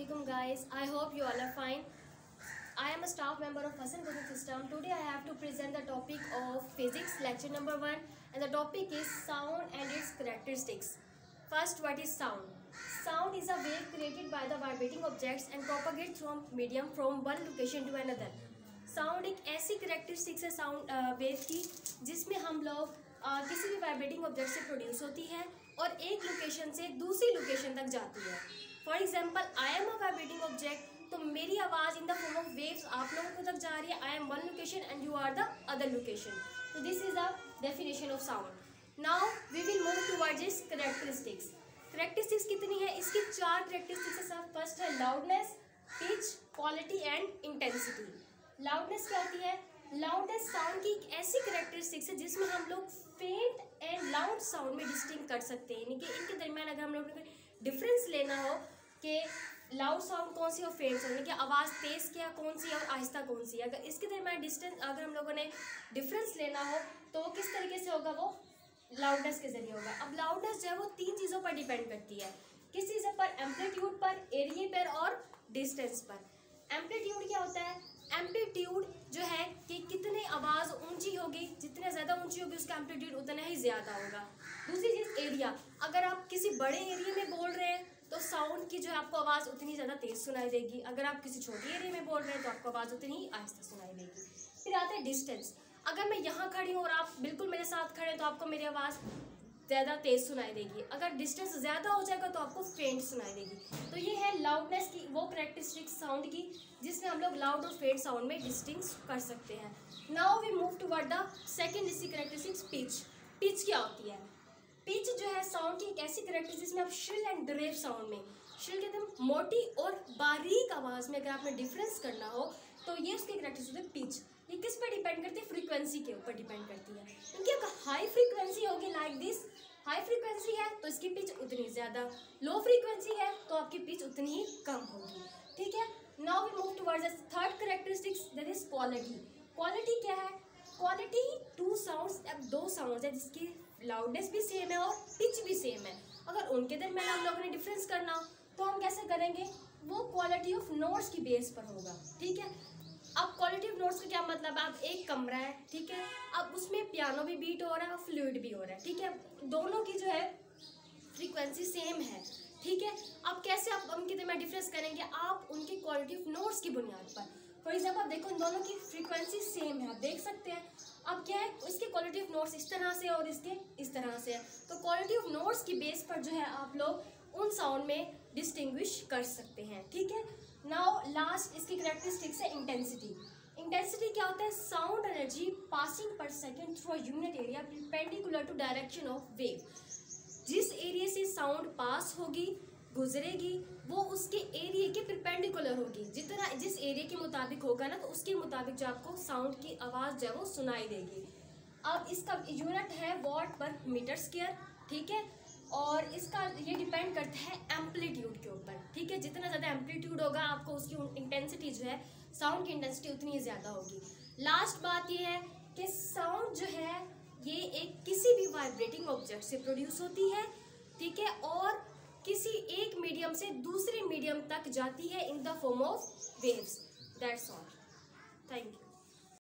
Assalamualaikum guys. I hope you all are fine. I am a staff member of Hassan Coaching System. Today I have to present the topic of physics lecture number 1 and the topic is sound and its characteristics. First, what is sound? Sound is a wave created by the vibrating objects and propagates from medium from one location to another. Sound एक ऐसी characteristics है sound wave की जिसमें हम लोग किसी भी vibrating object से प्रोड्यूस होती है और एक लोकेशन से दूसरी लोकेशन तक जाती है. For example, I am a vibrating object, तो मेरी आवाज़ in the form of waves आप लोगों को तक जा रही है. I am one location and you are the other location. तो this is the definition of sound. Now we will move towards its characteristics. Characteristics कितनी है? इसकी 4 कैरेक्टरिस्टिक्स है. फर्स्ट है loudness, pitch, quality and intensity. Loudness क्या होती है? Loudness sound की एक ऐसी कैरेक्टरिस्टिक्स है जिसमें हम लोग फेंट एंड लाउड साउंड में डिस्टिंग कर सकते हैं. यानी कि इनके दरमियान अगर हम लोग को डिफरेंस लेना हो कि लाउड साउंड कौन सी और फेंट साउंड, यानी कि आवाज़ तेज़ क्या कौन सी और आहिस्ता कौन सी, अगर इसके दरमियान डिस्टेंस अगर हम लोगों ने डिफरेंस लेना हो तो किस तरीके से होगा? वो लाउडनेस के जरिए होगा. अब लाउडनेस जो है वो 3 चीज़ों पर डिपेंड करती है. किस चीज़ पर? एम्पलीट्यूड पर, एरिया पर और डिस्टेंस पर. एम्पलीट्यूड क्या होता है? एम्पलीट्यूड जो है कि कितने आवाज़ ऊंची होगी, जितने ज़्यादा ऊंची होगी उसका एम्पलीट्यूड उतना ही ज़्यादा होगा. दूसरी चीज़ एरिया. अगर आप किसी बड़े एरिया में बोल रहे हैं तो साउंड की जो है आपको आवाज़ उतनी ज़्यादा तेज़ सुनाई देगी. अगर आप किसी छोटे एरिया में बोल रहे हैं तो आपको आवाज़ उतनी ही आहिस्ता सुनाई देगी. फिर आता है डिस्टेंस. अगर मैं यहाँ खड़ी हूँ और आप बिल्कुल मेरे साथ खड़े हैं तो आपको मेरी आवाज़ ज़्यादा तेज़ सुनाई देगी. अगर डिस्टेंस ज़्यादा हो जाएगा तो आपको फेंट सुनाई देगी. तो ये है लाउडनेस की वो कैरेक्टरिस्टिक साउंड की जिसमें हम लोग लाउड और फेंट साउंड में डिस्टिंग्विश कर सकते हैं. Now we move toward the second characteristics, pitch. Pitch क्या होती है? पिच जो है साउंड की एक ऐसी कैरेक्टरिस्टिक जिसमें आप श्रिल एंड ड्रेव साउंड में, श्रिल कहते हैं मोटी और बारीक आवाज़ में अगर आपने डिफरेंस करना हो तो ये उसकी कैरेक्टरिस्टिक है पिच. ये किस पर डिपेंड करती है? फ्रीक्वेंसी के ऊपर डिपेंड करती है. क्योंकि अगर हाई फ्रीक्वेंसी होगी लाइक दिस, हाई फ्रीक्वेंसी है तो इसकी पिच उतनी ज़्यादा, लो फ्रीक्वेंसी है तो आपकी पिच उतनी ही कम होगी. ठीक है. Now we move towards the third characteristics, that is quality. Quality क्या है? क्वालिटी 2 साउंड्स, अब 2 साउंड्स है जिसकी लाउडनेस भी सेम है और पिच भी सेम है. अगर उनके दरमियान हम लोगों ने डिफरेंस करना हो तो हम कैसे करेंगे? वो क्वालिटी ऑफ नोट्स की बेस पर होगा. ठीक है. अब क्वालिटी ऑफ नोट्स का क्या मतलब? आप एक कमरा है, ठीक है, अब उसमें पियानो भी बीट हो रहा है और फ्लूइड भी हो रहा है. ठीक है. दोनों की जो है फ्रीक्वेंसी सेम है. ठीक है. अब कैसे आप उनके दरमियान डिफरेंस करेंगे? आप उनकी क्वालिटी ऑफ नोट्स की बुनियाद पर. फॉर एग्जाम्पल आप देखो इन दोनों की फ्रीक्वेंसी सेम है, आप देख सकते हैं. अब क्या है? इसकी क्वालिटी ऑफ नोट्स इस तरह से और इसके इस तरह से है. तो क्वालिटी ऑफ नोट्स की बेस पर जो है आप लोग उन साउंड में डिस्टिंग्विश कर सकते हैं. ठीक है. नाउ लास्ट इसकी कैरेक्टरिस्टिक्स है इंटेंसिटी. इंटेंसिटी क्या होता है? Sound energy passing per second through a unit area perpendicular to direction of wave. जिस एरिया से साउंड पास होगी, गुजरेगी, वो उसके एरिया के परपेंडिकुलर होगी. जितना जिस एरिया के मुताबिक होगा ना तो उसके मुताबिक जो आपको साउंड की आवाज़ जो है वो सुनाई देगी. अब इसका यूनिट है वॉट पर मीटर स्क्वायर. ठीक है. और इसका ये डिपेंड करता है एम्पलीट्यूड के ऊपर. ठीक है. जितना ज़्यादा एम्पलीट्यूड होगा आपको उसकी इंटेंसिटी जो है, साउंड की इंटेंसिटी उतनी ज़्यादा होगी. लास्ट बात ये है कि साउंड जो है ये एक किसी भी वाइब्रेटिंग ऑब्जेक्ट से प्रोड्यूस होती है. ठीक है. और किसी एक मीडियम से दूसरे मीडियम तक जाती है इन the form of waves. That's all. Thank you.